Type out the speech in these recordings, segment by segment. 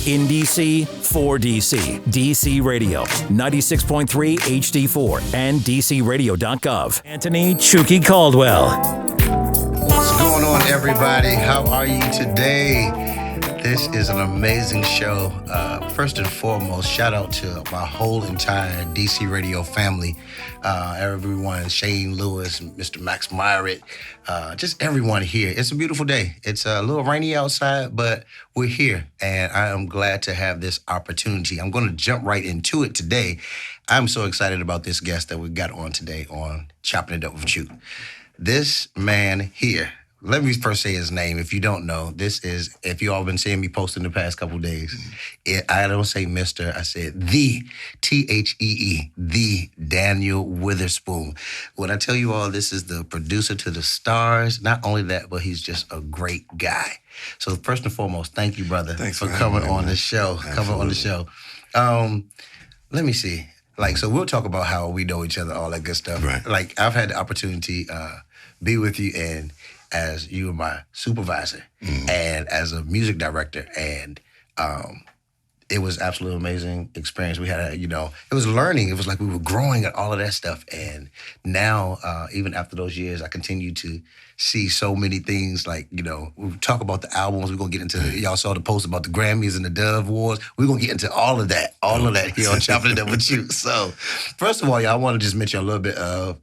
In DC, for DC. DC Radio, 96.3 HD4 and DCRadio.gov. Antone Chooky Caldwell. What's going on, everybody? How are you today? This is an amazing show. First and foremost, shout out to my whole entire DC Radio family. Everyone, Shane Lewis, Mr. Max Myrick, just everyone here. It's a beautiful day. It's a little rainy outside, but we're here, and I am glad to have this opportunity. I'm going to jump right into it today. I'm so excited about this guest that we got on today on Choppin It Up with Chook. This man here, let me first say his name. If you don't know, this is, if you all been seeing me posting the past couple days, I don't say Mr., I said the, T-H-E-E, the Daniel Weatherspoon. When I tell you all, this is the producer to the stars. Not only that, but he's just a great guy. So first and foremost, thank you, brother, for coming on the show. Coming on the show. Let me see. So we'll talk about how we know each other, all that good stuff. Right. I've had the opportunity be with you and as you were my supervisor and as a music director, and it was absolutely amazing experience. We had it was learning. It was like we were growing at all of that stuff, and now even after those years, I continue to see so many things. We talk about the albums. We're gonna get into y'all saw the post about the Grammys and the Dove Awards. We're gonna get into all of that here on Choppin It Up with you. So, first of all, y'all, I want to just mention a little bit of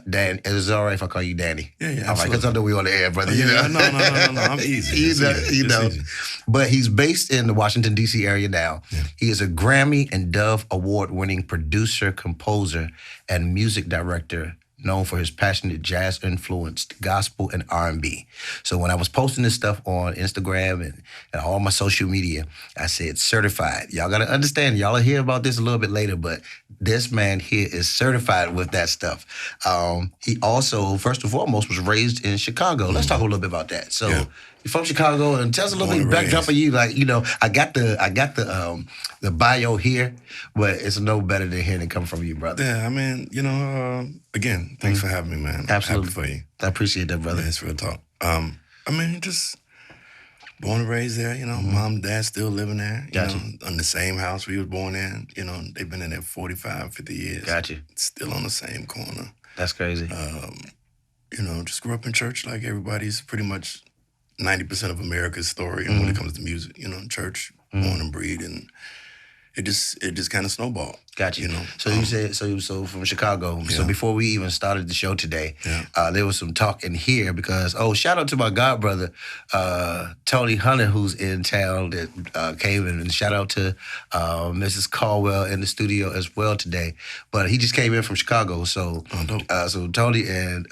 Dan. Is it all right if I call you Danny? Yeah, all right, because I know we on the air, brother. No, I'm easy. Easy. But he's based in the Washington, D.C. area now. Yeah. He is a Grammy and Dove Award-winning producer, composer, and music director, known for his passionate jazz-influenced gospel and R&B. So when I was posting this stuff on Instagram and all my social media, I said certified. Y'all got to understand, y'all will hear about this a little bit later, but this man here is certified with that stuff. He also, first and foremost, was raised in Chicago. Let's talk a little bit about that. So you're from Chicago, and tell us a little bit backdrop of you. I got the bio here, but it's no better than hearing it come from you, brother. Yeah, I mean, again, thanks for having me, man. Absolutely. Happy for you. I appreciate that, brother. Yeah, it's real talk. Just born and raised there, mom and dad still living there, Gotcha. In the same house we was born in. They've been in there 45, 50 years. Gotcha. Still on the same corner. That's crazy. Just grew up in church like everybody's pretty much 90% of America's story when it comes to music. Church, born and breed, and it just kind of snowballed. Gotcha. So you said so from Chicago. Yeah. So before we even started the show today, there was some talk in here because shout out to my godbrother Tony Hunter, who's in town that came in, and shout out to Mrs. Caldwell in the studio as well today. But he just came in from Chicago. So so Tony and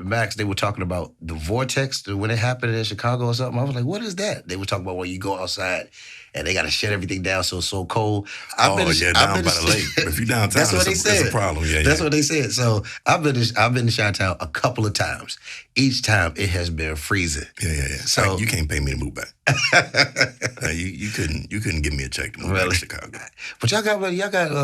Max, they were talking about the vortex when it happened in Chicago or something. I was like, what is that? They were talking about when you go outside and they got to shut everything down so it's so cold. Down by the lake. If you're downtown, that's what they said. It's a problem. That's what they said. So I've been to Chi-Town a couple of times. Each time it has been freezing. Yeah. So you can't pay me to move back. You couldn't give me a check to move back to Chicago. But y'all got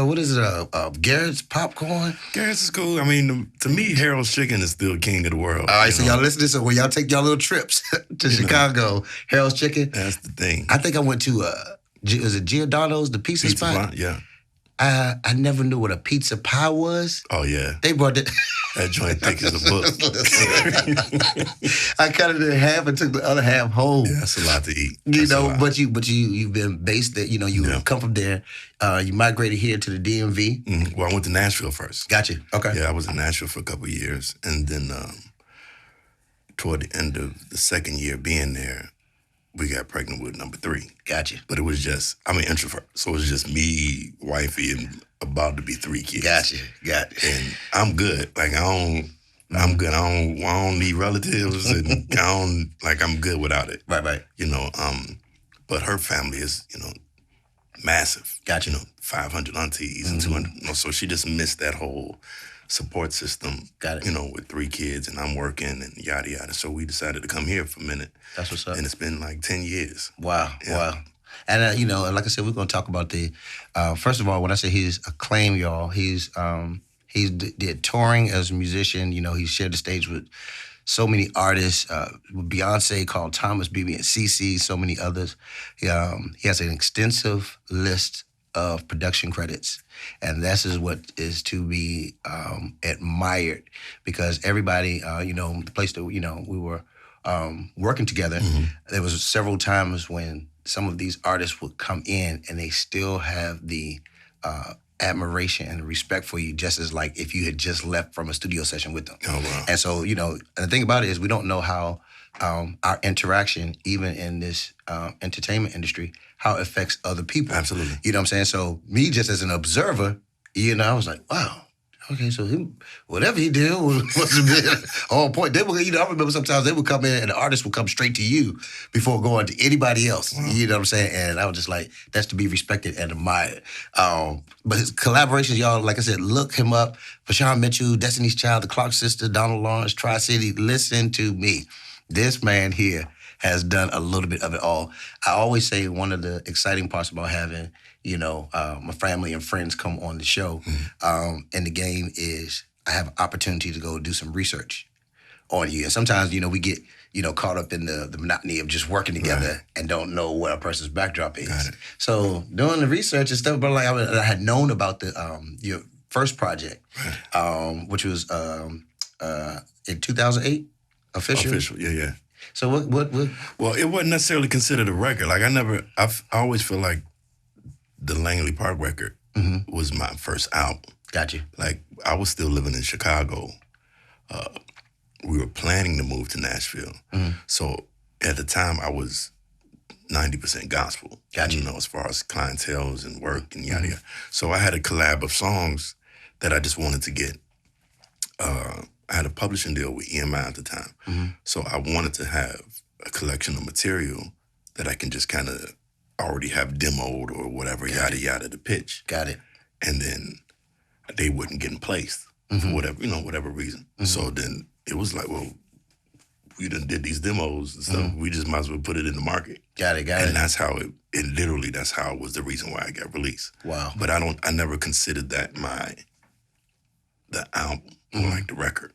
what is it? Garrett's popcorn. Garrett's is cool. I mean, to me, Harold's Chicken is still king of the world. All right, so y'all listen to this. So when y'all take y'all little trips to Chicago, Harold's Chicken. That's the thing. I think I went to was it Giordano's, the pizza spot? Yeah. I never knew what a pizza pie was. Oh, yeah. They brought that. That joint thick as a book. I cut it in half and took the other half home. Yeah, that's a lot to eat. But you've been based there. You come from there. You migrated here to the DMV. Mm-hmm. Well, I went to Nashville first. Gotcha. Okay. Yeah, I was in Nashville for a couple of years. And then toward the end of the second year being there, we got pregnant with number 3. Gotcha. But it was just, I'm an introvert. So it was just me, wifey, and about to be 3 kids. Gotcha. And I'm good. I'm good. I don't need relatives, and I'm good without it. Right. But her family is, massive. Gotcha. 500 aunties and 200. So she just missed that whole support system. Got it. With 3 kids, and I'm working and yada yada. So we decided to come here for a minute. That's what's up. And it's been like 10 years. Wow. Yeah. Wow. And like I said, we're gonna talk about the. First of all, when I say he's acclaimed, y'all, he did touring as a musician. He shared the stage with so many artists. Beyonce called Thomas, BB, and CC, so many others. He has an extensive list of production credits, and this is what is to be admired, because everybody, the place that we were working together, there was several times when some of these artists would come in and they still have the admiration and respect for you, just as like if you had just left from a studio session with them. Oh, wow. And so, and the thing about it is we don't know how our interaction, even in this entertainment industry, how it affects other people. Absolutely. You know what I'm saying? So me, just as an observer, I was like, wow. Okay, so whatever he did must have been on point. I remember sometimes they would come in and the artist would come straight to you before going to anybody else. Wow. You know what I'm saying? And I was just like, that's to be respected and admired. But his collaborations, y'all, like I said, look him up. Vashawn Mitchell, Destiny's Child, The Clark Sisters, Donald Lawrence, Tri-City. Listen to me. This man here has done a little bit of it all. I always say one of the exciting parts about having my family and friends come on the show in the game is I have an opportunity to go do some research on you. And sometimes, we get, caught up in the monotony of just working together and don't know what a person's backdrop is. Got it. So doing the research and stuff, but like I had known about the your first project, which was in 2008, official. Yeah. So what? Well, it wasn't necessarily considered a record. Like I always feel like the Langley Park record was my first album. Got you. Like, I was still living in Chicago. We were planning to move to Nashville. So at the time, I was 90% gospel. Got you. As far as clientele and work and yada yada. So I had a collab of songs that I just wanted to get. I had a publishing deal with EMI at the time. So I wanted to have a collection of material that I can just kind of already have demoed or whatever, yada yada, to pitch. Got it. And then they wouldn't get in place for whatever reason. So then it was like, well, we done did these demos and stuff. We just might as well put it in the market. Got it. And that's how that's how it was the reason why I got released. Wow. But I never considered that the album or like the record.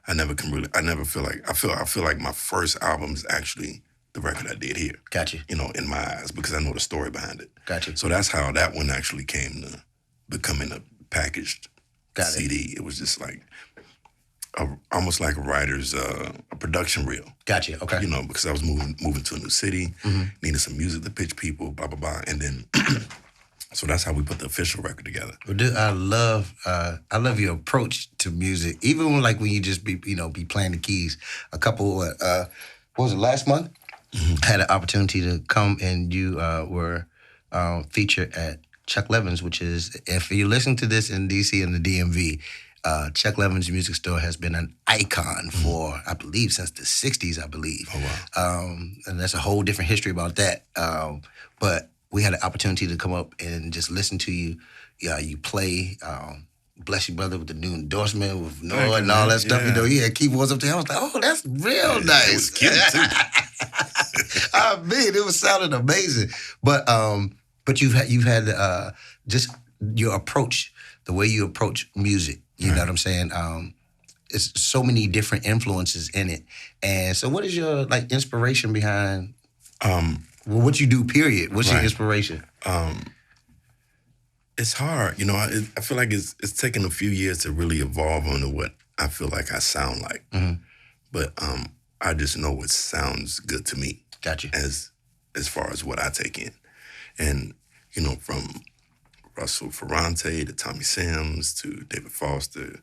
I never feel like my first album is actually the record I did here. Gotcha. In my eyes, because I know the story behind it. Gotcha. So that's how that one actually came to becoming a packaged CD. It was just like almost like a writer's a production reel. Gotcha. Okay. Because I was moving to a new city, needed some music to pitch people, blah blah blah, and then so that's how we put the official record together. Well, dude, I love your approach to music. Even when you just be playing the keys. A couple what was it, last month? Had an opportunity to come, and you were featured at Chuck Levin's, which is, if you listen to this in DC and the DMV, Chuck Levin's music store has been an icon for, I believe, since the 60s, I believe. Oh, wow. And that's a whole different history about that. But we had an opportunity to come up and just listen to you. You play Bless You Brother with the new endorsement with Noah and all that stuff. Yeah. You had keyboards up there. I was like, oh, that's real nice. It was cute, too. I mean, it was sounding amazing. But you've had just your approach, the way you approach music. You know what I'm saying? It's so many different influences in it. And so what is your inspiration behind what you do, period? What's your inspiration? It's hard. I feel like it's taken a few years to really evolve onto what I feel like I sound like. But I just know what sounds good to me. Gotcha. As far as what I take in. And, from Russell Ferrante to Tommy Sims to David Foster,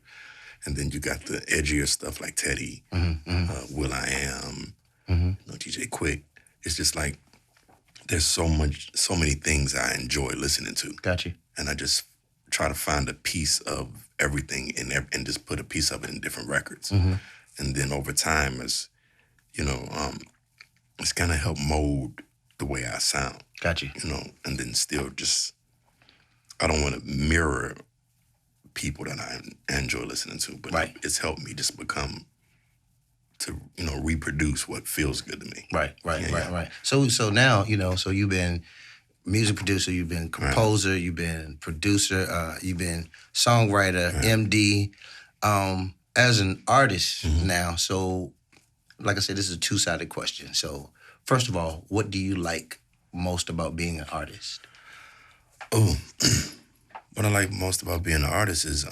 and then you got the edgier stuff like Teddy, Will I Am, DJ Quick. It's just like there's so many things I enjoy listening to. Gotcha. And I just try to find a piece of everything and just put a piece of it in different records. And then over time, it's kind of helped mold the way I sound. Gotcha. And then still just, I don't want to mirror people that I enjoy listening to, but it's helped me just reproduce what feels good to me. Right. So now, so you've been music producer, you've been composer, you've been producer, you've been songwriter, MD, as an artist now. So like I said, this is a two-sided question. So, first of all, what do you like most about being an artist? Oh, what I like most about being an artist is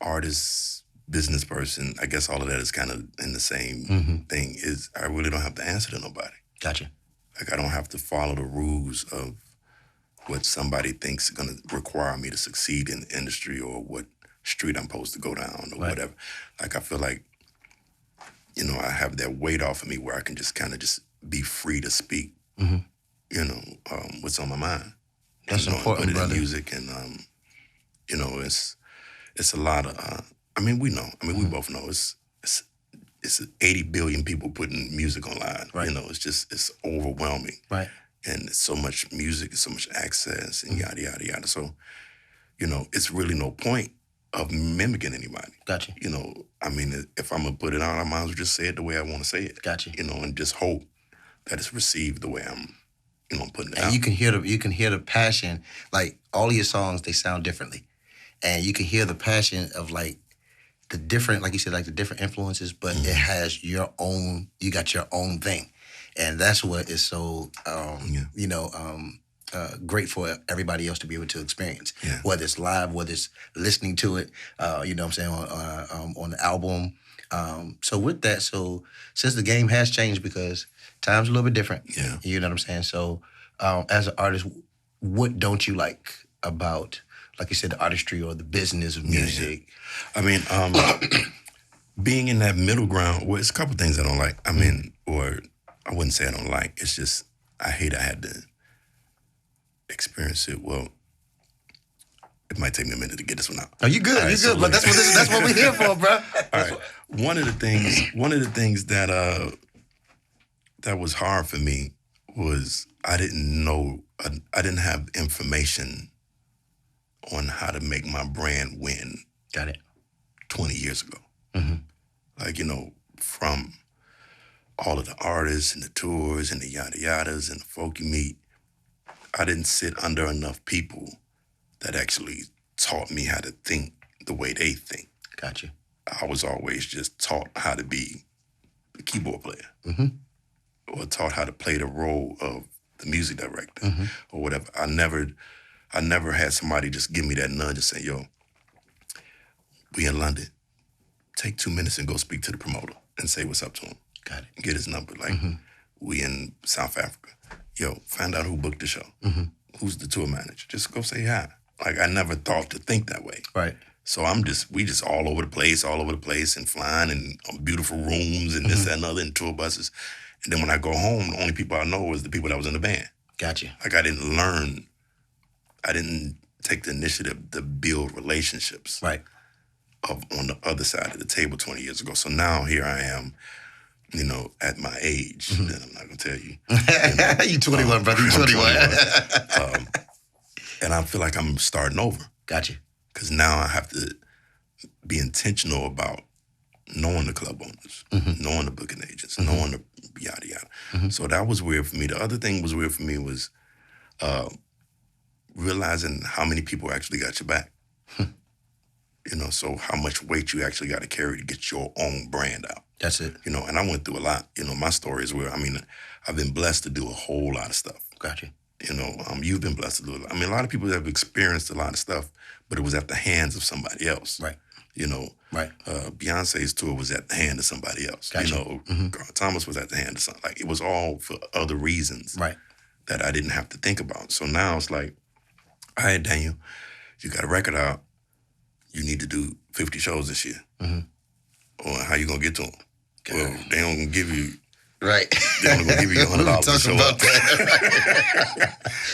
artist, business person. I guess all of that is kind of in the same thing. Is I really don't have to answer to nobody. Gotcha. Like I don't have to follow the rules of what somebody thinks is going to require me to succeed in the industry or what street I'm supposed to go down or whatever. Like I feel like, I have that weight off of me where I can just kind of just be free to speak, what's on my mind. That's important, put it brother. in music and, it's a lot of, we know, we both know it's 80 billion people putting music online. Right. It's overwhelming. Right. And it's so much music, so much access and yada, yada, yada. So, it's really no point of mimicking anybody. Gotcha. If I'm going to put it out, I might as well just say it the way I want to say it. Gotcha. And just hope that it's received the way I'm putting it out. And you can hear the passion. Like all of your songs, they sound differently, and you can hear the passion of like the different, like you said, like the different influences. But it has your own. You got your own thing, and that's what is so great for everybody else to be able to experience. Yeah. Whether it's live, whether it's listening to it, you know what I'm saying, on the album. So with that, since the game has changed because time's a little bit different. Yeah. You know what I'm saying? So as an artist, what don't you like about, like you said, the artistry or the business of music? Yeah. Being in that middle ground, well, it's a couple things I don't like. Or I wouldn't say I don't like. It's just I hate I had to experience it. Well, it might take me a minute to get this one out. Oh, you good? Right, You so good? But that's what we're here for, bro. All right. One of the things that that was hard for me was I didn't have information on how to make my brand win. Got it. 20 years ago. Mm-hmm. Like, from all of the artists and the tours and the yada yadas and the folk you meet, I didn't sit under enough people that actually taught me how to think the way they think. Gotcha. I was always just taught how to be a keyboard player or taught how to play the role of the music director or whatever. I never had somebody just give me that nudge and say, yo, we in London. Take 2 minutes and go speak to the promoter and say what's up to him. Got it. Get his number. Like, we in South Africa. Yo, find out who booked the show. Who's the tour manager? Just go say hi. Like, I never thought to think that way. Right. So we just all over the place and flying and beautiful rooms and this, that, and other, and tour buses. And then when I go home, the only people I know is the people that was in the band. Gotcha. Like, I didn't take the initiative to build relationships. Right. On the other side of the table 20 years ago. So now here I am, at my age, that I'm not going to tell you. You 21, brother. You 21. And I feel like I'm starting over. Gotcha. Because now I have to be intentional about knowing the club owners, knowing the booking agents, knowing the yada yada. So that was weird for me. The other thing was weird for me was realizing how many people actually got your back. So how much weight you actually got to carry to get your own brand out. That's it. And I went through a lot. My story is where, I've been blessed to do a whole lot of stuff. Gotcha. You've been blessed to do a lot. A lot of people have experienced a lot of stuff, but it was at the hands of somebody else. Right. Right. Beyonce's tour was at the hand of somebody else. Gotcha. Carl Thomas was at the hand of something. Like, it was all for other reasons. Right. That I didn't have to think about. So now it's like, all right, Daniel, you got a record out. You need to do 50 shows this year. Or how you gonna get to them? Well, they don't gonna give you. Right. They only gonna give you $100 to show up.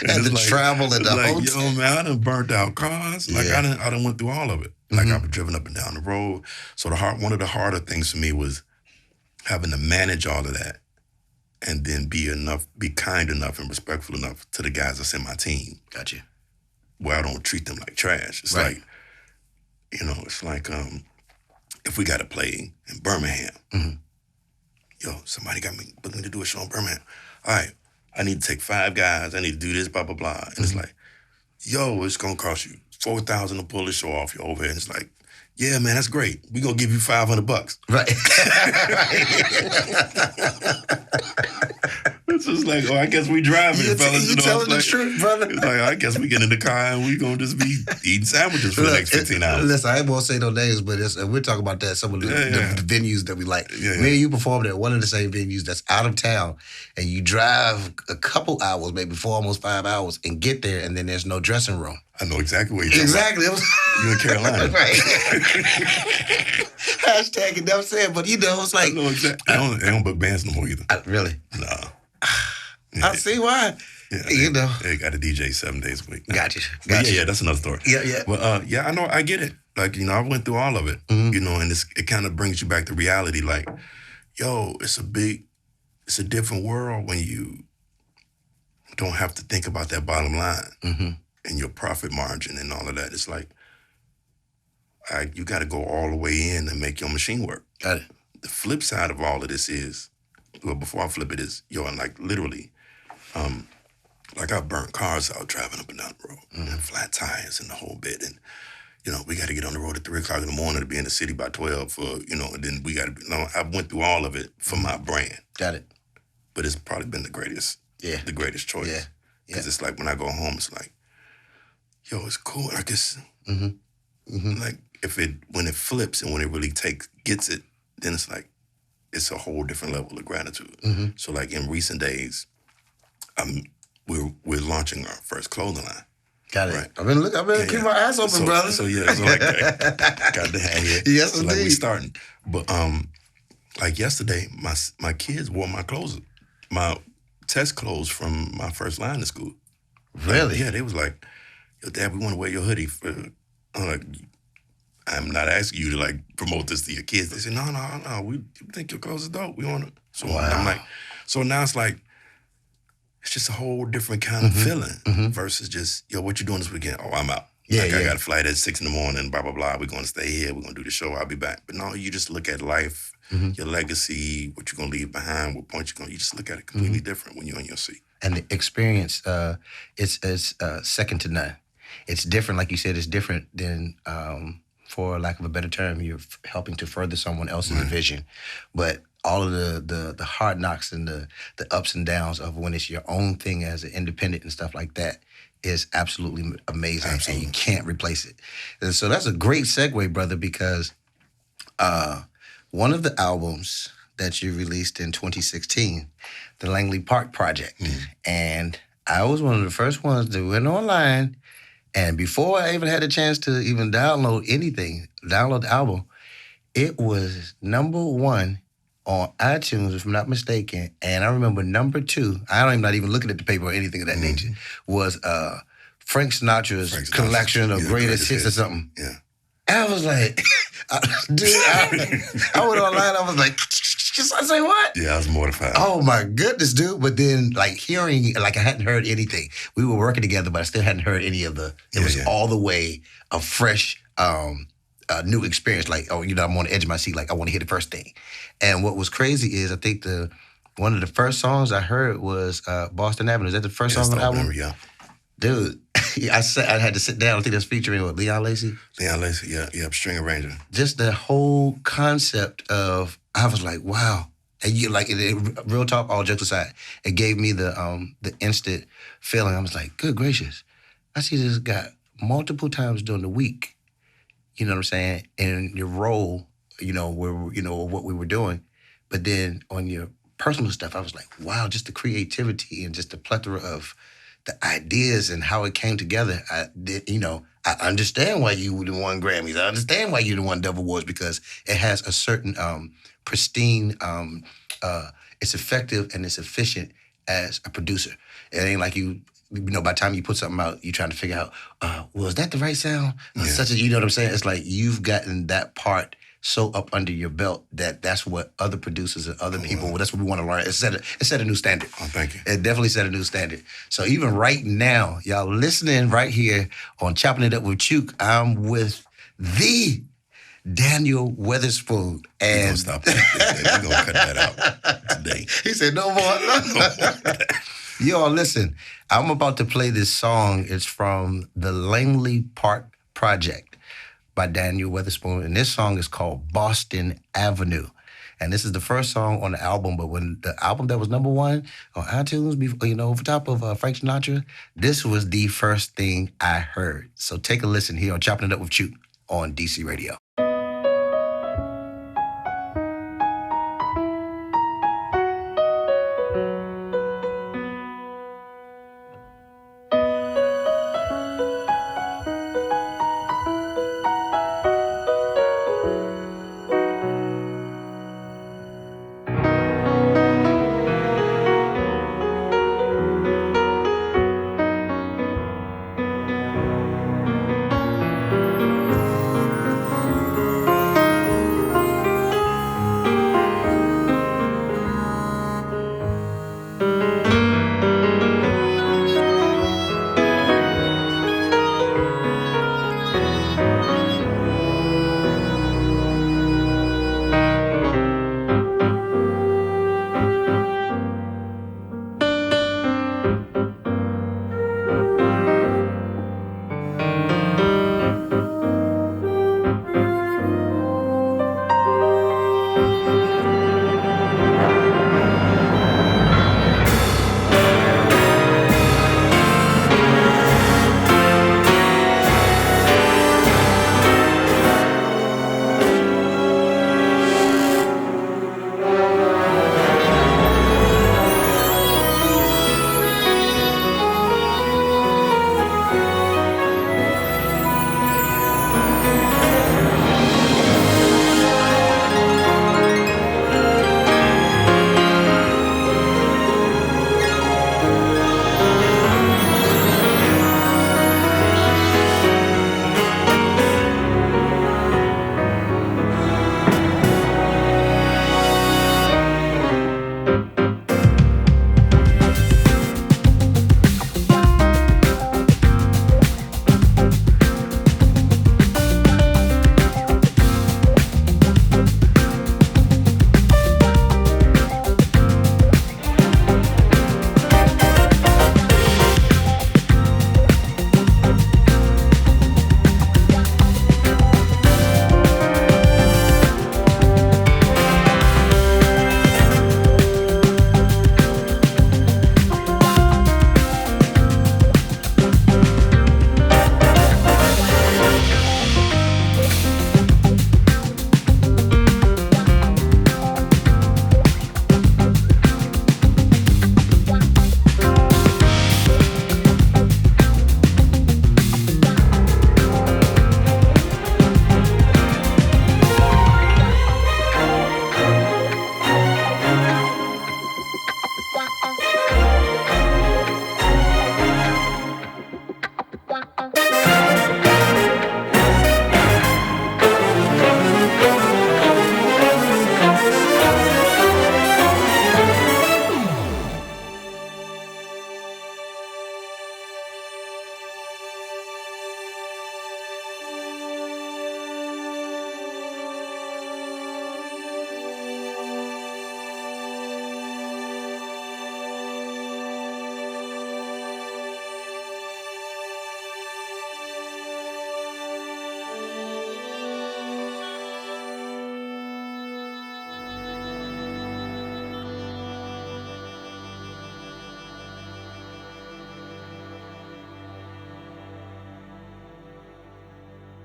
And the travel and the hotel. Yo, man, I done burnt out cars. Like, I done went through all of it. Like, I've been driven up and down the road. So one of the harder things for me was having to manage all of that and then be kind enough and respectful enough to the guys that's in my team. Gotcha. Where I don't treat them like trash. It's right. like, it's like if we got to play in Birmingham, yo, somebody got me booking to do a show in Birmingham. All right, I need to take 5 guys. I need to do this, blah, blah, blah. And it's like, yo, it's going to cost you $4,000 to pull the show off your overhead. And it's like, Yeah, man, that's great. We're going to give you $500. Right. It's just like, I guess we driving, fellas. You telling the truth, brother. It's like, I guess we get in the car and we going to just be eating sandwiches for the next 15 hours. Listen, I won't say no names, but we're talking about that, some of the venues that we like. Yeah, Me and you performed at one of the same venues that's out of town, and you drive a couple hours, maybe 4, almost 5 hours, and get there, and then there's no dressing room. I know exactly what you're talking about. You in Carolina. Right. Hashtag it, never said, but it's like... I know exactly. They don't book bands no more either. Really? No. I see why. Yeah, they got a DJ 7 days a week. Got you. Yeah, that's another story. Yeah. But I know, I get it. Like, I went through all of it, and it kind of brings you back to reality. Like, yo, it's a different world when you don't have to think about that bottom line and your profit margin and all of that. It's like, you got to go all the way in and make your machine work. Got it. The flip side of all of this is, well, before I flip it is, and like literally, like I burnt cars out driving up and down the road and flat tires and the whole bit. And, we got to get on the road at 3 o'clock in the morning to be in the city by 12 for, and then we got to, I went through all of it for my brand. Got it. But it's probably been the greatest choice. Yeah. Because it's like when I go home, it's like, yo, it's cool. I guess, like when it flips and when it really gets it, then it's like, it's a whole different level of gratitude. So like in recent days, we're launching our first clothing line. Got it. Right. I've been keeping my eyes open, brother. So like got the hand here. Yes, so indeed. Like we starting. But like yesterday, my kids wore my clothes, my test clothes from my first line of school. Really? Like, they was like, yo, Dad, we want to wear your hoodie. I'm like, I'm not asking you to like promote this to your kids. They said, no, we think your clothes are dope. We want to. So I'm like, so now it's like, it's just a whole different kind of feeling versus just, yo, what you doing this weekend? Oh, I'm out. I got a flight at 6 a.m, blah, blah, blah. We're going to stay here. We're going to do the show. I'll be back. But no, you just look at life, your legacy, what you're going to leave behind, what point you just look at it completely different when you're on your seat. And the experience, it's second to none. It's different, like you said, it's different than, for lack of a better term, you're helping to further someone else's vision. But all of the hard knocks and the ups and downs of when it's your own thing as an independent and stuff like that is absolutely amazing. Absolutely. And you can't replace it. And so that's a great segue, brother, because one of the albums that you released in 2016, the Langley Park Project, and I was one of the first ones that went online, and before I even had a chance to even download the album, it was #1 on iTunes, if I'm not mistaken. And I remember #2, I'm not even looking at the paper or anything of that nature, was Frank Sinatra's collection of greatest hits or something. Yeah. And I was like, dude, I went online, I was like, I say what? Yeah, I was mortified. Oh my goodness, dude. But then like hearing, like I hadn't heard anything. We were working together, but I still hadn't heard any of it was all the way a fresh, new experience. Like, I'm on the edge of my seat. Like I want to hear the first thing. And what was crazy is I think one of the first songs I heard was Boston Avenue. Is that the first song on the album? Yeah. Dude, I had to sit down. I think that's featuring Leon Lacy. Leon Lacy, yeah, string arranger. Just the whole concept of, I was like, wow. And you like real talk, all jokes aside, it gave me the instant feeling. I was like, good gracious, I see this guy multiple times during the week. You know what I'm saying? In your role, what we were doing, but then on your personal stuff, I was like, wow, just the creativity and just the plethora of the ideas and how it came together. I understand why you won Grammys. I understand why you won Double Awards, because it has a certain pristine, it's effective and it's efficient as a producer. It ain't like by the time you put something out, you're trying to figure out, is that the right sound? You know what I'm saying? It's like you've gotten that part so up under your belt that's what other producers and other people, that's what we want to learn. It set a new standard. Oh, thank you. It definitely set a new standard. So even right now, y'all listening right here on Chopping It Up with Chook, I'm with the Daniel Weatherspoon. And We're going to stop that. We're going to cut that out today. He said, no more. Y'all, listen, I'm about to play this song. It's from the Langley Park Project. by Daniel Weatherspoon, and this song is called Boston Avenue. And this is the first song on the album, but when the album that was number one on iTunes, over top of Frank Sinatra, this was the first thing I heard. So take a listen here on Chopping It Up with Chook on DC Radio.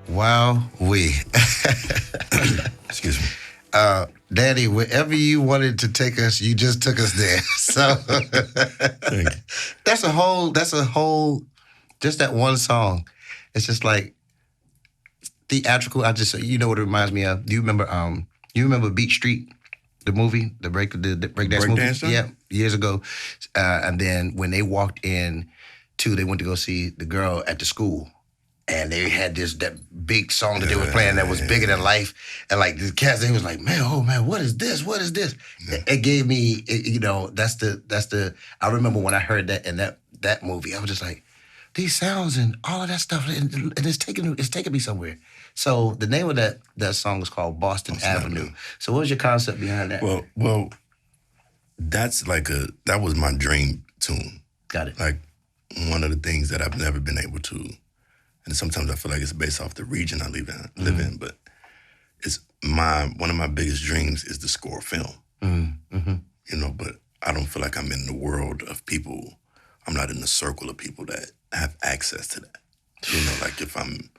Wow, Excuse me. Daddy, wherever you wanted to take us, you just took us there. So Thank you. that's a whole, just that one song. It's just like theatrical. You know what it reminds me of? Do you remember Beat Street, the movie, the breakdance movie? Dancer? Yeah, years ago. And then when they walked in, they went to go see the girl at the school. And they had that big song that they were playing that was bigger than life. And like the cats, they was like, man, oh man, what is this? What is this? Yeah. It gave me, I remember when I heard that in that movie, I was just like, these sounds and all of that stuff, and it's taking me somewhere. So the name of that song is called Boston Avenue. So what was your concept behind that? Well, that was my dream tune. Got it. Like one of the things that I've never been able to and sometimes I feel like it's based off the region I live in. But it's one of my biggest dreams is to score film. You know, but I don't feel like I'm in the world of people. I'm not in the circle of people that have access to that. You know, like if I'm,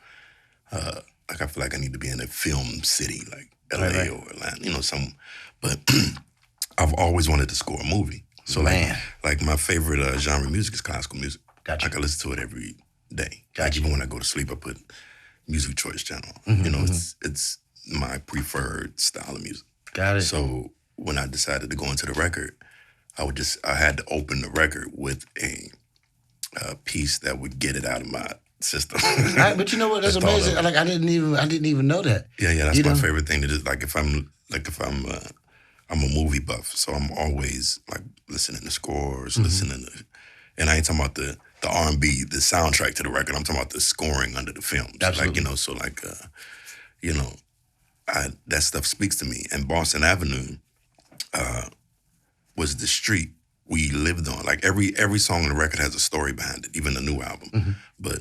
like I feel like I need to be in a film city, like LA or Atlanta, you know, but I've always wanted to score a movie. So like my favorite genre of music is classical music. Gotcha. I can listen to it every day. Gotcha. Like even when I go to sleep, I put Music Choice channel on. You know, it's my preferred style of music. Got it. So when I decided to go into the record, I had to open the record with a piece that would get it out of my system. But you know what? That's amazing. Like I didn't even know that. Yeah, that's my favorite thing to do. Like if I'm I'm a movie buff, so I'm always like listening to scores, listening to, and I ain't talking about the R&B, the soundtrack to the record. I'm talking about the scoring under the films. Absolutely. Like, you know, so like, you know, that stuff speaks to me. And Boston Avenue was the street we lived on. Like every song on the record has a story behind it, even the new album. But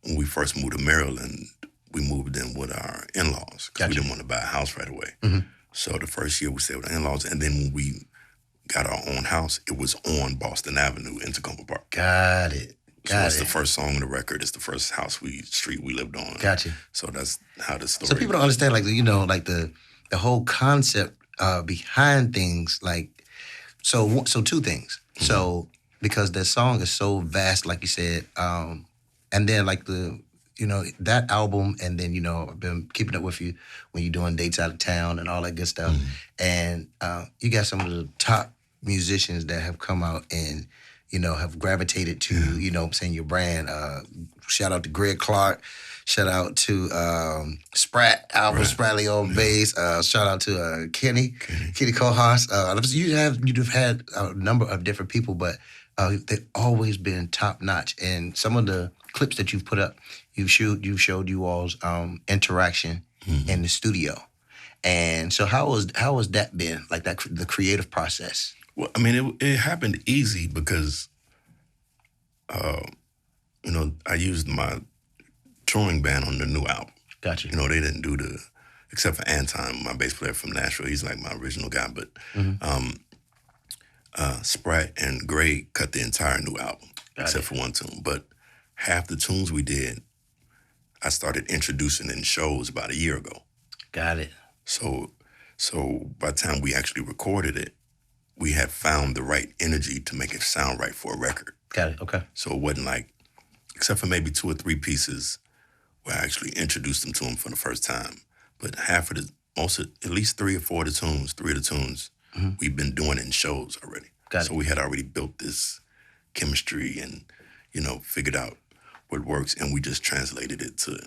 when we first moved to Maryland, we moved in with our in-laws because we didn't want to buy a house right away. So the first year we stayed with our in-laws, and then when we got our own house, it was on Boston Avenue in Tacoma Park. Got it. So it's the first song on the record. It's the first street we lived on. Gotcha. So that's how the story. So people don't understand, like, you know, like the whole concept behind things. Like, so two things. So because the song is so vast, like you said, and then like you know, that album, and then, you know, I've been keeping up with you when you're doing dates out of town and all that good stuff. And you got some of the top musicians that have come out and, you know, have gravitated to, you know what I'm saying, your brand. Shout out to Greg Clark. Shout out to Sprat, Alvin Spratley on bass. Shout out to Kenny Kohlhaas. You've had a number of different people, but they've always been top notch. And some of the clips that you've put up, you've showed you all's interaction in the studio. And so how has that been, like that the creative process? Well, I mean, it happened easy because, you know, I used my touring band on the new album. Gotcha. You know, they didn't do except for Antone, my bass player from Nashville. He's like my original guy, but Sprat and Greg cut the entire new album, except for one tune. But half the tunes we did, I started introducing in shows about a year ago. Got it. So by the time we actually recorded it, we had found the right energy to make it sound right for a record. Got it. Okay. So it wasn't like, except for maybe 2 or 3 pieces where I actually introduced them to him for the first time. But at least 3 or 4 of the tunes, we've been doing in shows already. So we had already built this chemistry and, you know, figured out what works, and we just translated it to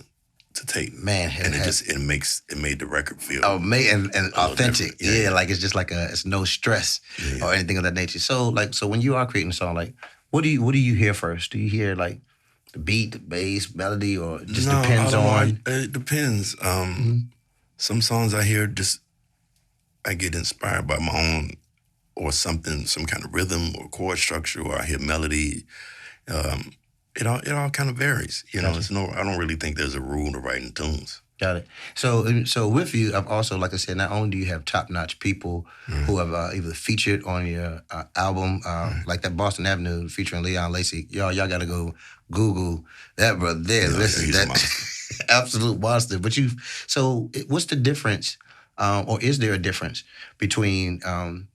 tape. Man, and it made the record feel and authentic. Yeah, like it's just like it's no stress or anything of that nature. So when you are creating a song, like what do you hear first? Do you hear like the beat, the bass, melody, or it just depends on? It depends. Some songs I hear I get inspired by my own or something, some kind of rhythm or chord structure, or I hear melody. It all kind of varies, you know. I don't really think there's a rule to writing tunes. Got it. So with you, I've also, like I said, not only do you have top-notch people who have either featured on your album, like that Boston Avenue featuring Leon Lacy. Y'all got to go Google that brother there. Listen, that absolute monster. But what's the difference? Or is there a difference between,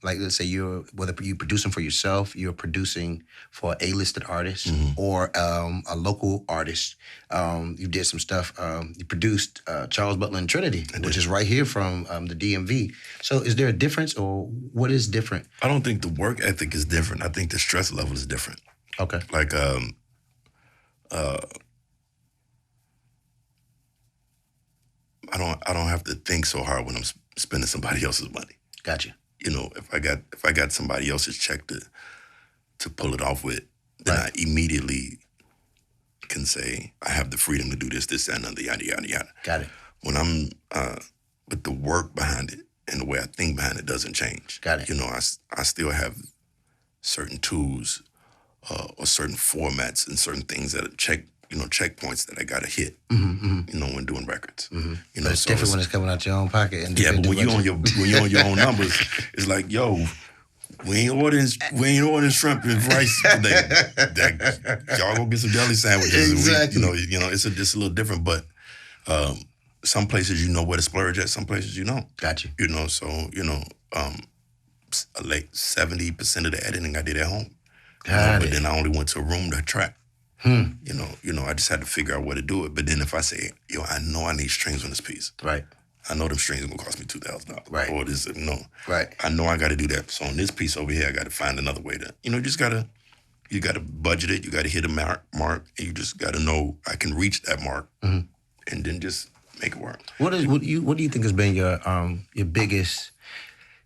like, let's say whether you're producing for yourself, you're producing for an A-listed artist, or a local artist? You did some stuff. You produced Charles Butler and Trinity, which is right here from the DMV. So is there a difference, or what is different? I don't think the work ethic is different. I think the stress level is different. Okay. Like, I don't have to think so hard when I'm spending somebody else's money. Gotcha. You know, if I got somebody else's check to pull it off with, then I immediately can say I have the freedom to do this, that, and another, yada, yada, yada. Got it. When but the work behind it and the way I think behind it doesn't change. Got it. You know, I still have certain tools or certain formats and certain things that checkpoints that I gotta hit, when doing records. But it's different when it's coming out your own pocket. And but when you're on your own numbers, it's like, yo, we ain't ordering shrimp and rice today. Y'all go get some deli sandwiches. Exactly. It's just a little different, but some places you know where to splurge at, some places you don't. Got you. Like 70% of the editing I did at home. But then I only went to a room to track. I just had to figure out where to do it. But then if I say, I know I need strings on this piece. Right. I know them strings are gonna cost me $2,000. Right. Or this, Right. I know I got to do that. So on this piece over here, I got to find another way to, you got to budget it. You got to hit a mark, and you just got to know I can reach that mark, and then just make it work. What do you think has been your biggest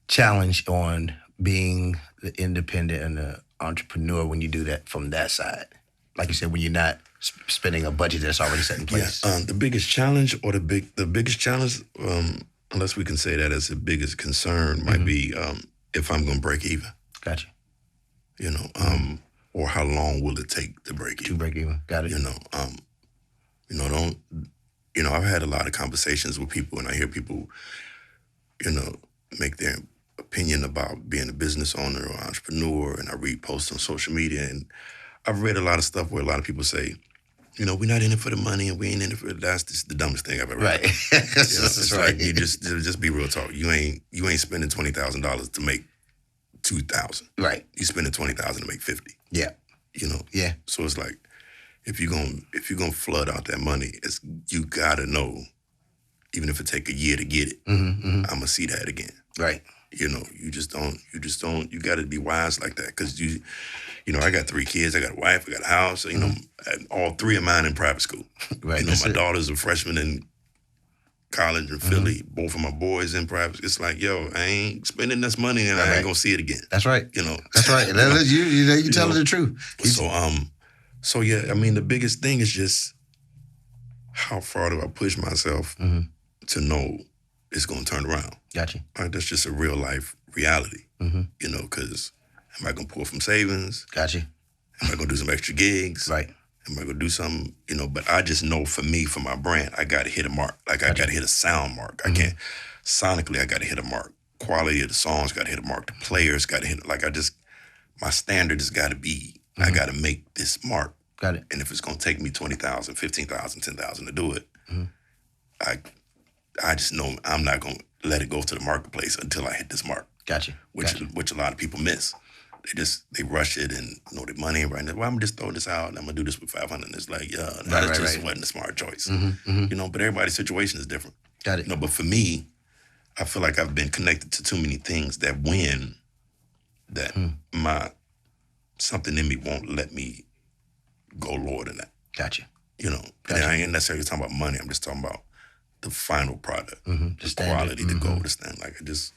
challenge on being the independent and the entrepreneur when you do that from that side? Like you said, when you're not spending a budget that's already set in place. Yeah, the biggest challenge, or the biggest challenge, unless we can say that as the biggest concern, might be if I'm gonna break even. Gotcha. Or how long will it take to break even? To break even. Got it. I've had a lot of conversations with people, and I hear people, make their opinion about being a business owner or entrepreneur, and I read posts on social media, and I've read a lot of stuff where a lot of people say, we're not in it for the money, and we ain't in it for that's just the dumbest thing I've ever read. Right. It's right. Like you just be real talk. You ain't spending $20,000 to make $2,000. Right. You spending $20,000 to make $50. Yeah. Yeah. So it's like if you're gonna flood out that money, you gotta know, even if it take a year to get it, I'm gonna see that again. Right. You just don't. You got to be wise like that, because I got 3 kids. I got a wife. I got a house. All 3 of mine in private school. Right. My daughter's a freshman in college in Philly. Both of my boys in private. It's like, I ain't spending this money, and I ain't gonna see it again. That's right. That's right. You telling the truth. So yeah. I mean, the biggest thing is just how far do I push myself to know it's gonna turn around. Gotcha. Right, that's just a real life reality. Because am I gonna pull from savings? Gotcha. Am I gonna do some extra gigs? Right. Am I gonna do something? But I just know for me, for my brand, I gotta hit a mark. Like I gotta hit a sound mark. I can't sonically. I gotta hit a mark. Quality of the songs gotta hit a mark. The players gotta hit. My standard has gotta be. I gotta make this mark. Got it. And if it's gonna take me 20,000, 15,000, 10,000 to do it, I just know I'm not gonna let it go to the marketplace until I hit this mark. Gotcha. Which a lot of people miss. They rush it and the money right now. Well, I'm gonna just throw this out and I'm gonna do this with 500. And it's like, that just wasn't a smart choice. But everybody's situation is different. Got it. But for me, I feel like I've been connected to too many things that something in me won't let me go lower than that. Gotcha. And I ain't necessarily talking about money. I'm just talking about the final product, the quality, the goal, the stand. Like I just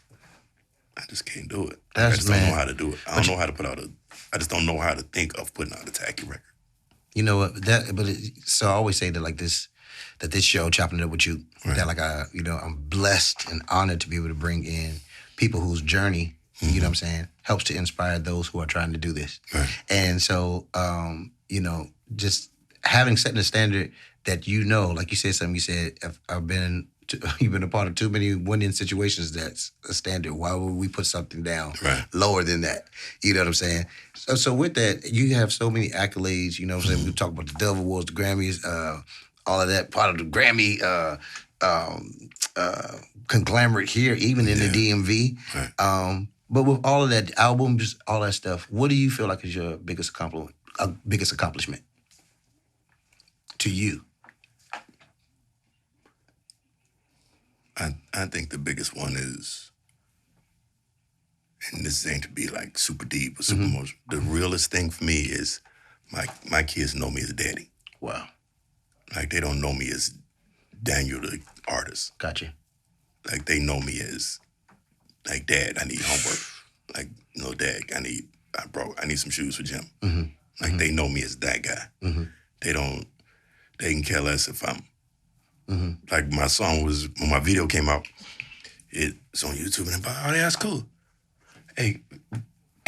can't do it. I just don't know how to do it. I don't know how to I just don't know how to think of putting out a tacky record. You know what? So I always say that this show, Chopping It Up with you, that I'm blessed and honored to be able to bring in people whose journey, you know what I'm saying, helps to inspire those who are trying to do this. Right. And so, just having set the standard that like you said something, you said, you've been a part of too many winning situations, that's a standard. Why would we put something down lower than that? You know what I'm saying? So with that, you have so many accolades, you know what I'm saying? We talk about the Dove Awards, the Grammys, all of that, part of the Grammy conglomerate here, even in the DMV. Right. But with all of that, albums, all that stuff, what do you feel like is your biggest accomplishment to you? I think the biggest one is, and this ain't to be like super deep or super emotional, the realest thing for me is my kids know me as daddy. Wow. Like they don't know me as Daniel the artist. Gotcha. Like they know me as like, Dad, I need homework. Like, Dad, I need some shoes for Jim. Like they know me as that guy. They can care less if I'm like my song was, when my video came out, it's on YouTube and I'm like, oh, yeah, that's cool. Hey,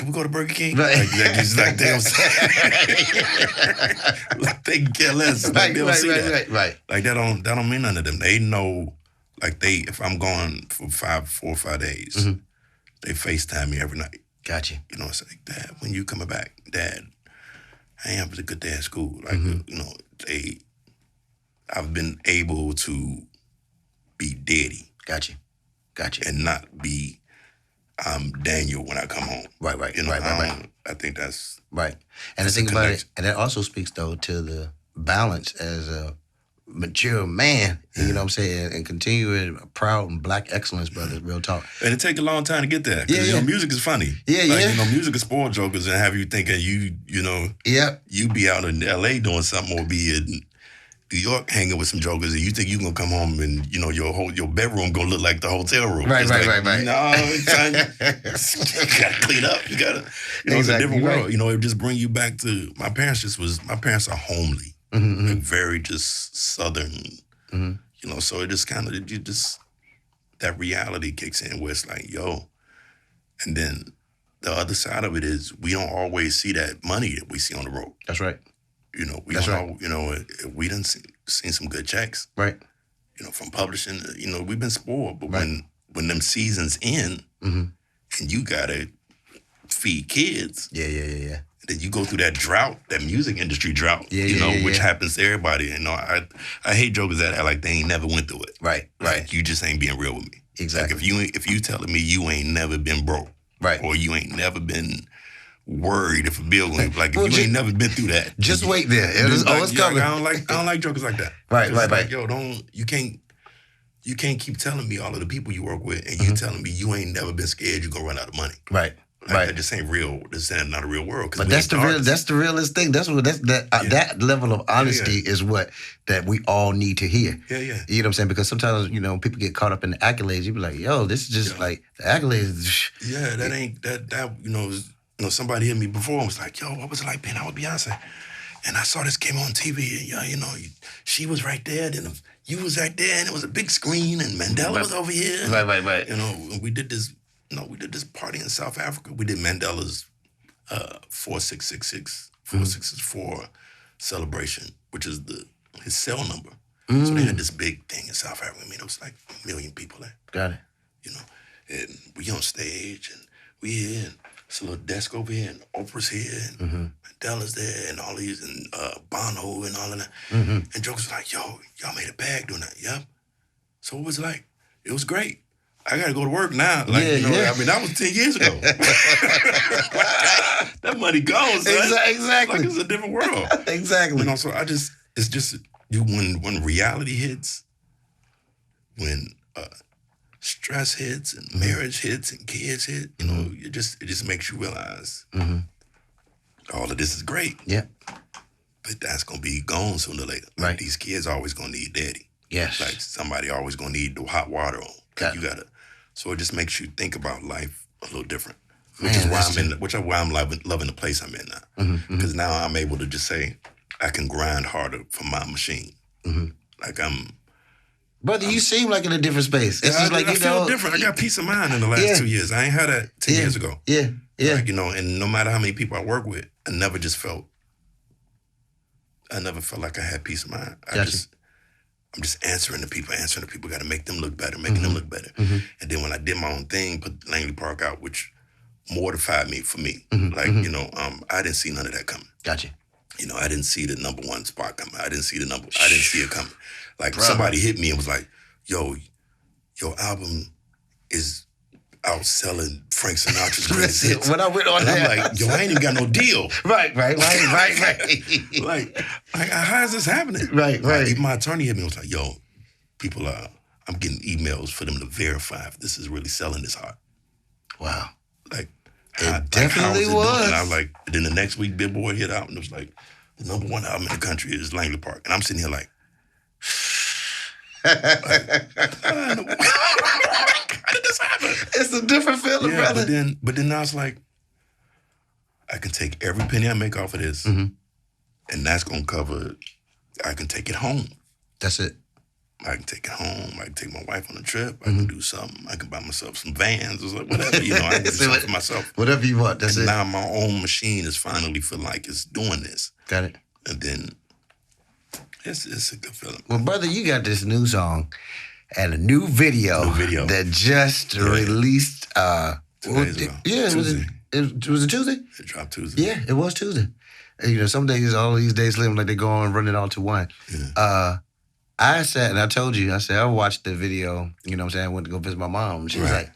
can we go to Burger King? Right. It's like they don't like they can care less. Like they don't see that. Right. Like that don't mean nothing to them. They know, like if I'm gone for 4 or 5 days, they FaceTime me every night. Gotcha. You know, it's like, Dad, when you coming back? Dad, I ain't having a good day at school. Like, you know, I've been able to be daddy. Gotcha. And not be Daniel when I come home. Right. You know, Right. I think that's right. And the thing about it, and that also speaks though to the balance as a mature man. You know what I'm saying, and continuing proud and black excellence, brother. Real talk. And it take a long time to get there. Yeah, you know, music is funny. Yeah. You know, music is spoil jokers and have you thinking you know, you be out in L.A. doing something or be in New York hanging with some jokers and you think you gonna come home and, you know, your bedroom gonna look like the hotel room. Right. No, son, you gotta clean up. You gotta, you know, it's a different world. You know, it just bring you back to, my parents are homely. Like very just Southern, you know, so it just kind of, that reality kicks in where it's like, yo, and then the other side of it is we don't always see that money that we see on the road. That's right. You know, we That's don't, right. you know, we done seen some good checks. Right. You know, from publishing, you know, we've been spoiled, but when them seasons end and you gotta feed kids. Yeah. Then you go through that drought, that music industry drought, which happens to everybody. You know, I hate jokers that act like they ain't never went through it. Right. Like, you just ain't being real with me. Exactly. Like if you telling me you ain't never been broke, right, or you ain't never been worried if a bill going, like if you ain't never been through that, just wait there. It's coming. I don't like jokers like that. Right. Like, yo, you can't keep telling me all of the people you work with, and you telling me you ain't never been scared you're gonna run out of money. Right. Like, that just ain't real. This is not a real world. But that's the realest thing. That level of honesty is what that we all need to hear. Yeah. You know what I'm saying? Because sometimes, you know, people get caught up in the accolades. You be like, yo, this is just like the accolades. Yeah, that ain't that. You know, somebody hit me before and was like, yo, what was it like being out with Beyonce? And I saw this came on TV, and you know, she was right there, then you was right there, and it was a big screen, and Mandela was over here. Right. You know, we did this. We did this party in South Africa. We did Mandela's 4664 celebration, which is his cell number. So they had this big thing in South Africa. I mean, it was like 1 million people there. Got it. You know, and we on stage, and we here, and it's a little desk over here, and Oprah's here, and Mandela's there, and all these, and Bono, and all of that. And jokers was like, yo, y'all made a bag doing that. Yep. So what was it like? It was great. I gotta go to work now. Like, I mean, that was 10 years ago. That money gone, son. Exactly. Like, it's a different world. Exactly. You know, so it's just when reality hits, when stress hits and marriage hits and kids hit, you know, it just makes you realize all of this is great. Yeah. But that's gonna be gone sooner or later. Like, these kids always gonna need daddy. Yes. Like, somebody always gonna need the hot water on. Like, you gotta. So it just makes you think about life a little different, which is why I'm loving the place I'm in now. Because now I'm able to just say I can grind harder for my machine. Like brother, you seem like in a different space. It's just like, I feel different. I got peace of mind in the last 2 years. I ain't had that 10 years ago. Yeah. Like, you know, and no matter how many people I work with, I never felt like I had peace of mind. I'm just answering the people, got to make them look better, making them look better. And then when I did my own thing, put Langley Park out, which mortified me for me. Like, you know, I didn't see none of that coming. Gotcha. You know, I didn't see the #1 spot coming. I didn't see it coming. Like, somebody hit me and was like, yo, your album is outselling Frank Sinatra's greatest hits. When I went on and that, I'm like, yo, I ain't even got no deal. Right. Like, how is this happening? Right. Like, even my attorney hit me and was like, yo, people I'm getting emails for them to verify if this is really selling this hard. Wow. Like, it definitely was. And I was like, then the next week, Billboard hit out and it was like, the #1 album in the country is Langley Park. And I'm sitting here like, how did this happen? It's a different feeling, brother. But then I was like, I can take every penny I make off of this, and that's gonna cover. I can take it home. That's it. I can take it home. I can take my wife on a trip. I can do something. I can buy myself some Vans or something, whatever. I can do something for myself. Whatever you want. That's and it. now my own machine is finally feel like it's doing this. Got it. And then it's a good feeling. Well, brother, you got this new song and a new video, that just released. 2 days ago. Yeah, Tuesday. Was it Tuesday? It dropped Tuesday. Yeah, it was Tuesday. And, some days, all these days seem like they go on running all to one. Yeah. I sat and I told you, I watched the video, I went to go visit my mom. She was like,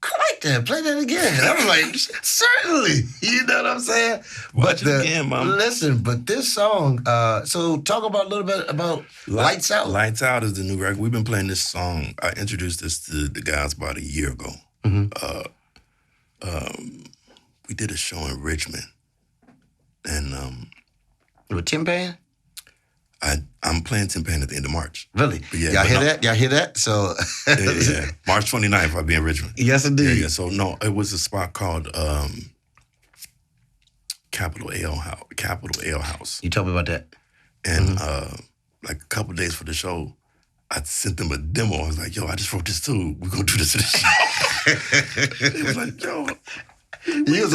I like that, play that again. And I was like, certainly. You know what I'm saying? Watch it again, Mom. Listen, but this song, so talk about a little bit about Lights Out. Lights Out is the new record. We've been playing this song. I introduced this to the guys about a year ago. Mm-hmm. We did a show in Richmond. And with Timpan? I'm playing Timpan at the end of March. Really? Yeah, Y'all hear that? Y'all hear that? So yeah. March 29th, I'll be in Richmond. Yes, indeed. Yeah. So no, it was a spot called Capital Ale House. You told me about that. And like a couple days for the show, I sent them a demo. I was like, yo, I just wrote this too. We're gonna do this in the show. It was like, yo. You was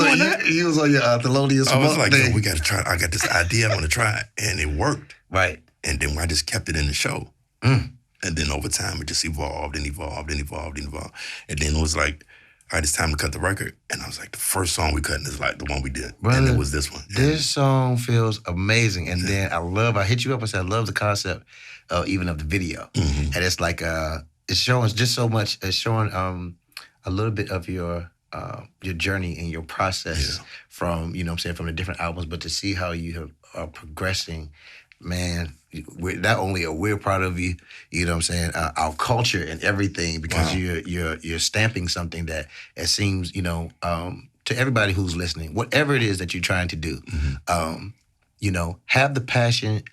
on your Thelonious I was Monk like, thing. yo, we gotta try. I got this idea. I'm gonna try it, and it worked. Right. And then I just kept it in the show. And then over time, it just evolved and evolved and evolved and evolved. And then it was like, all right, it's time to cut the record. And I was like, the first song we cut is like the one we did. Brother, and it was this one. This song feels amazing. And then I hit you up and said, I love the concept even of the video. And it's like, it's showing just so much. It's showing a little bit of your journey and your process from, from the different albums, but to see how you are progressing, man, not only are we proud of you, our culture and everything, because you're stamping something that it seems, to everybody who's listening, whatever it is that you're trying to do, have the passion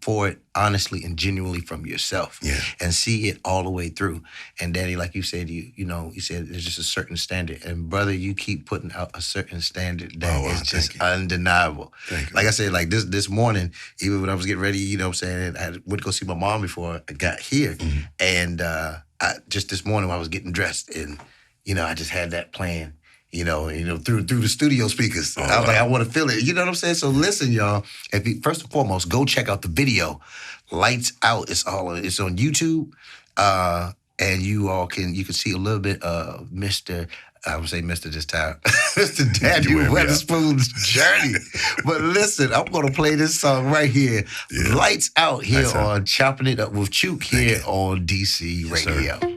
for it honestly and genuinely from yourself, and see it all the way through. And Daddy, like you said, you said there's just a certain standard, and brother, you keep putting out a certain standard that is just undeniable. Thank you. Like I said, like this morning, even when I was getting ready, I went to go see my mom before I got here, and just this morning when I was getting dressed, and I just had that playing. Through the studio speakers. I was like, I want to feel it. You know what I'm saying? So listen, y'all. First and foremost, go check out the video. Lights Out. It's on YouTube. And you can see a little bit of Mr. I would say Mr. this time. Mr. Daddy Weatherspoon's journey. But listen, I'm going to play this song right here. Lights Out here on Choppin' It Up with Chook here on DC Radio. Sir.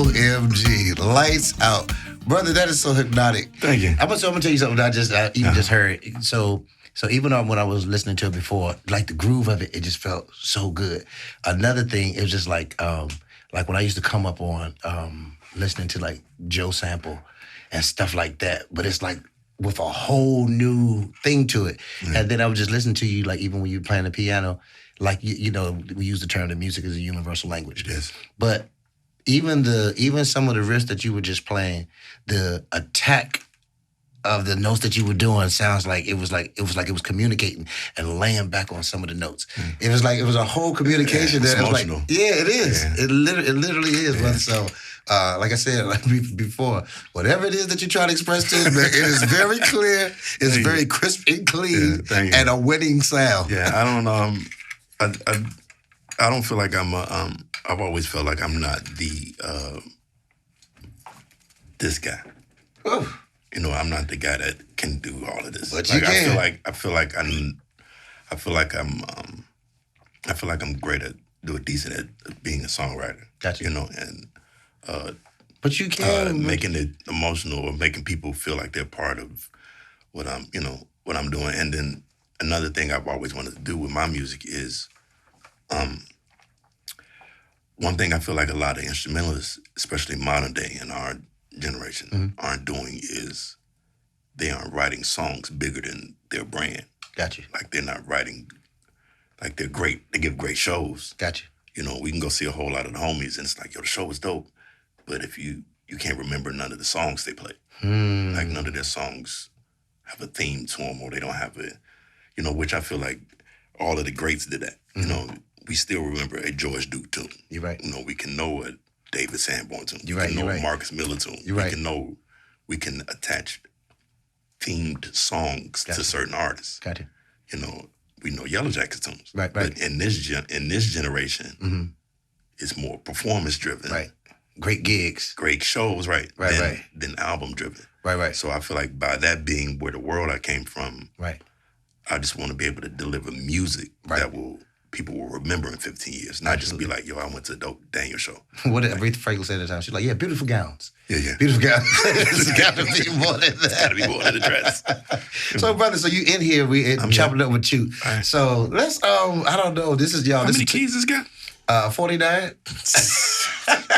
OMG. Lights out. Brother, that is so hypnotic. Thank you. I'm gonna tell you something that I just heard. So even when I was listening to it before, like the groove of it just felt so good. Another thing, it was just like when I used to come up on listening to like Joe Sample and stuff like that, but it's like with a whole new thing to it. Mm-hmm. And then I would just listen to you, like even when you were playing the piano, like you know, we use the term that music is a universal language. Yes. But even some of the riffs that you were just playing, the attack of the notes that you were doing sounds like it was communicating and laying back on some of the notes. Mm. It was a whole communication that was like, yeah, it is. Yeah. It literally is, brother. So like I said before, whatever it is that you try to express to us, it is very clear, it's very crisp and clean, and a winning sound. Yeah, I don't I don't feel like I'm I've always felt like I'm not the this guy. Ooh. You know, I'm not the guy that can do all of this. But like, you can. I feel like I'm great at decent at being a songwriter. Gotcha. You know, and but you can making it emotional or making people feel like they're part of what I'm doing. And then another thing I've always wanted to do with my music is one thing I feel like a lot of instrumentalists, especially modern day in our generation, mm-hmm. aren't doing is they aren't writing songs bigger than their brand. Gotcha. Like they're not writing, like they're great. They give great shows. Gotcha. You know, we can go see a whole lot of the homies and it's like, yo, the show was dope. But if you can't remember none of the songs they play. Like none of their songs have a theme to them or they don't have a, you know, which I feel like all of the greats did that. Mm-hmm. You know, we still remember a George Duke tune. You're right. You know, we can know a David Sanborn tune. You're right. We can know a Marcus Miller tune. You're right. We can attach themed songs to certain artists. Gotcha. You know, we know Yellow Jackets tunes. Right. But in this generation, mm-hmm. it's more performance driven. Right. Great gigs. Great shows, right. Than album driven. Right. So I feel like by that being where the world I came from, right. I just want to be able to deliver music that people will remember in 15 years. Not Absolutely. Just be like, yo, I went to a dope Daniel show. What did Aretha Franklin say at the time? She's like, yeah, beautiful gowns. Yeah. Beautiful gowns. It's got to be more than that. It's got to be more than a dress. So, brother, so you in here, we chopping up with you. Right. So let's, I don't know, this is y'all. How many keys this got? 49.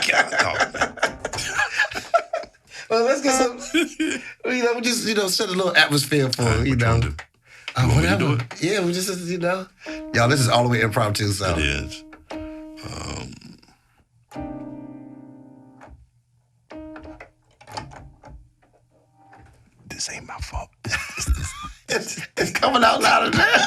God, dog, man. Well, let's get some, just, set a little atmosphere for, whatever. Yeah, we just, y'all, this is all the way impromptu, so. It is. This ain't my fault. It's coming out louder now.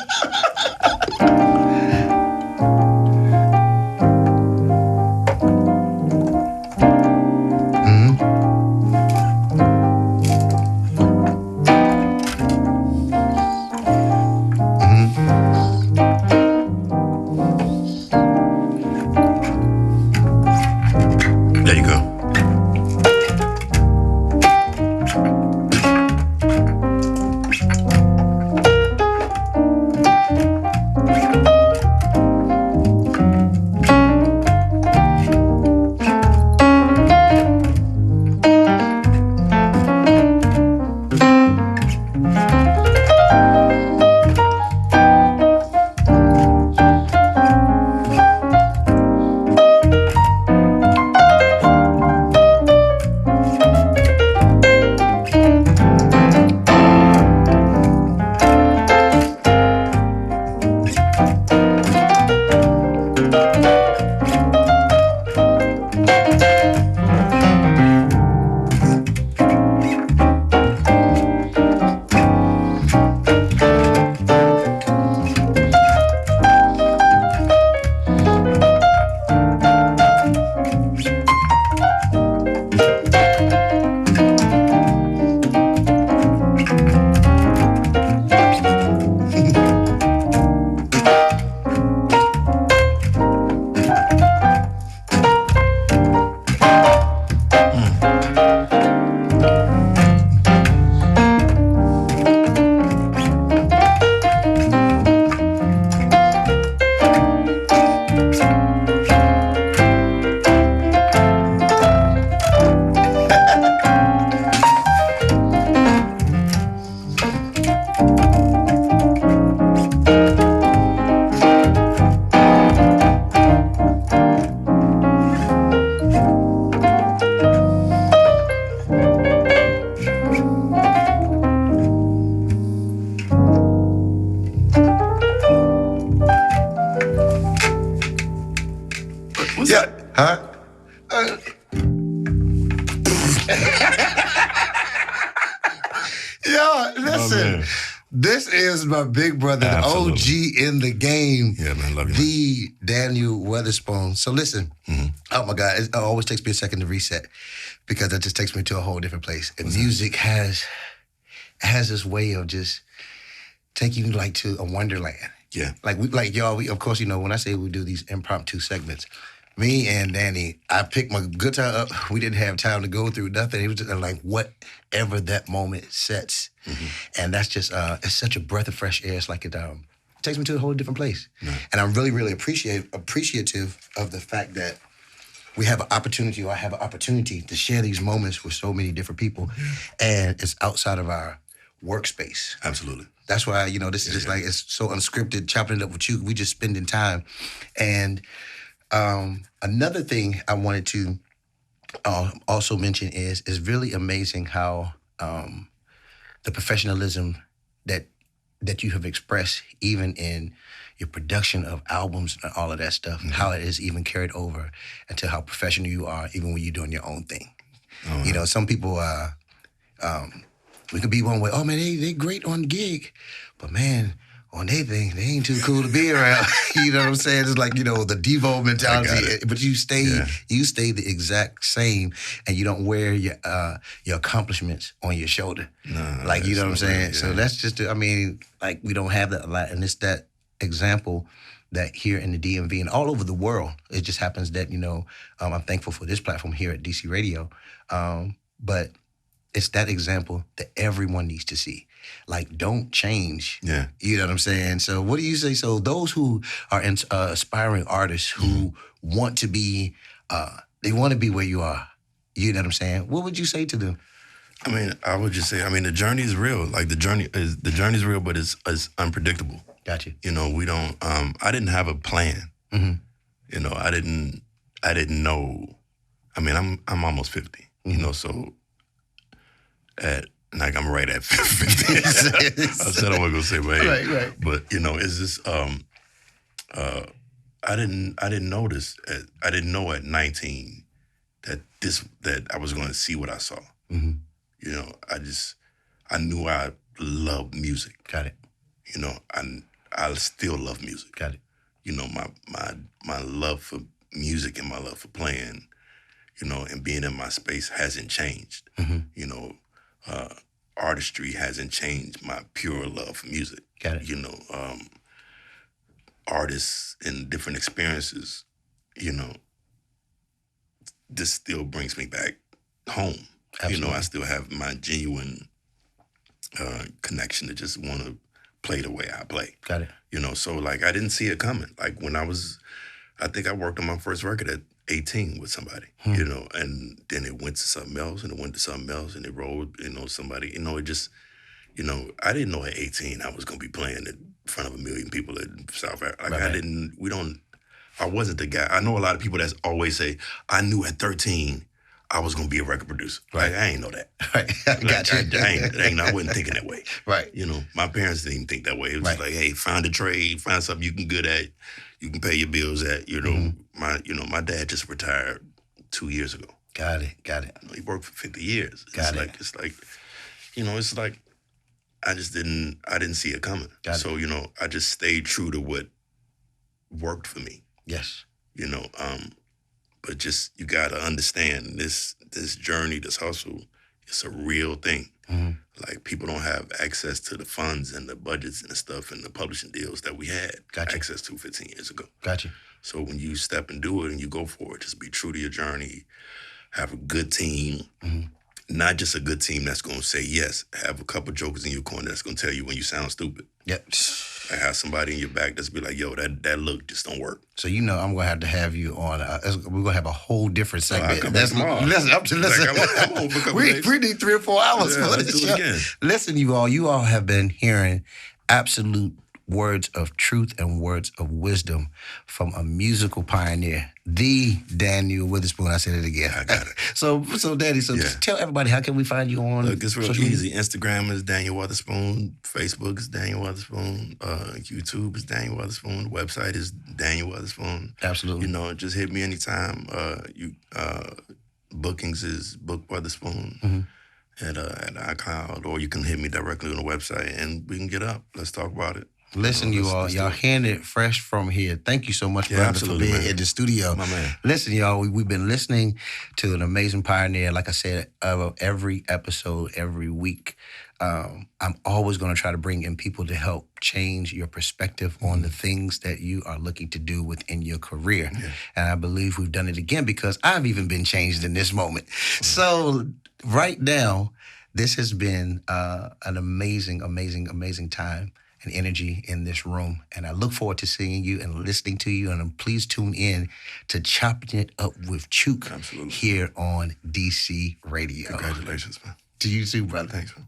Huh? Yo, listen. This is my big brother, the OG in the game. Yeah, man, love you. The Daniel Weatherspoon. So listen, oh my God, it always takes me a second to reset because that just takes me to a whole different place. And music has this way of just taking you like to a wonderland. Yeah. Like y'all, of course, you know, when I say we do these impromptu segments, me and Danny, I picked my guitar up. We didn't have time to go through nothing. It was just like whatever that moment sets. And that's just, it's such a breath of fresh air. It's like it takes me to a whole different place. And I'm really, really appreciative of the fact that we have an opportunity, or I have an opportunity to share these moments with so many different people. And it's outside of our workspace. Absolutely. That's why, you know, this is just like, it's so unscripted, chopping it up with you. We just spending time. And another thing I wanted to also mention is really amazing how the professionalism that you have expressed, even in your production of albums and all of that stuff, how it is even carried over into how professional you are, even when you're doing your own thing. You know, some people, we could be one way, oh man, they great on gig, but man, on their thing, they ain't too cool to be around. You know what I'm saying? It's like, you know, the Devo mentality. But you stay the exact same, and you don't wear your accomplishments on your shoulder. Like, you know what I'm saying? Yeah. So that's just, I mean, like, we don't have that a lot. And it's that example that here in the DMV and all over the world, it just happens that, you know, I'm thankful for this platform here at DC Radio. But it's that example that everyone needs to see. Like, don't change. Yeah. You know what I'm saying? So what do you say? So those who are aspiring artists who want to be, they want to be where you are, you know what I'm saying? What would you say to them? I mean, I would just say, I mean, the journey is real. Like, the journey is real, but it's unpredictable. Gotcha. You know, we don't, I didn't have a plan. You know, I didn't know. I mean, I'm almost 50, you know, so I'm right at 50. I said I wasn't gonna say my age. Right. But, you know, it's just, I didn't know this. I didn't know at 19 that I was gonna see what I saw. You know, I knew I loved music. Got it. You know, I still love music. Got it. You know, my love for music and my love for playing, you know, and being in my space hasn't changed. You know, artistry hasn't changed my pure love for music. Got it. You know, artists and different experiences, you know, this still brings me back home. Absolutely. You know, I still have my genuine connection to just want to play the way I play. Got it. You know, so like I didn't see it coming. Like when I think I worked on my first record at 18 with somebody, you know, and then it went to something else and it went to something else and it rolled, you know, somebody, you know, it just, you know, I didn't know at 18 I was going to be playing in front of 1 million people in South Africa. Like I wasn't the guy. I know a lot of people that always say, I knew at 13 I was going to be a record producer. Right. Like, I ain't know that. Right. I got you. I wasn't thinking that way. Right. You know, my parents didn't even think that way. It was just like, hey, find a trade, find something you can good at, you can pay your bills at. You know, my dad just retired 2 years ago. Got it. You know, he worked for 50 years. It's like, you know, it's like I didn't see it coming. So, you know, I just stayed true to what worked for me. Yes. You know, but just, you got to understand this journey, this hustle, it's a real thing. Like, people don't have access to the funds and the budgets and the stuff and the publishing deals that we had access to 15 years ago. Gotcha. So when you step and do it and you go for it, just be true to your journey, have a good team, not just a good team that's going to say yes, have a couple jokers in your corner that's going to tell you when you sound stupid. Yep. I have somebody in your back that's be like, yo, that look just don't work. So, you know, I'm going to have you on, we're going to have a whole different segment. I'm we need 3 or 4 hours for this show. Listen, you all have been hearing absolute words of truth and words of wisdom from a musical pioneer, the Daniel Weatherspoon. I said it again. I got it. So Danny, just tell everybody, how can we find you on? Look, it's real easy. Instagram is Daniel Weatherspoon. Facebook is Daniel Weatherspoon. YouTube is Daniel Weatherspoon. The website is Daniel Weatherspoon. Absolutely. You know, just hit me anytime. Bookings is Book Weatherspoon at iCloud, or you can hit me directly on the website and we can get up. Let's talk about it. Listen, y'all hearing it fresh from here. Thank you so much, brother, for being in the studio. My man. Listen, y'all, we've been listening to an amazing pioneer, like I said, of every episode, every week. I'm always going to try to bring in people to help change your perspective on the things that you are looking to do within your career. Yeah. And I believe we've done it again because I've even been changed in this moment. So right now, this has been an amazing, amazing, amazing time and energy in this room. And I look forward to seeing you and listening to you. And please tune in to Chopping It Up with Chook here on DC Radio. Congratulations, man. To you too, brother. Thanks, man.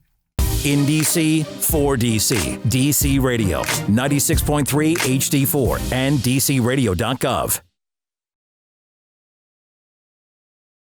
In DC, for DC, DC Radio, 96.3 HD4, and DCRadio.gov.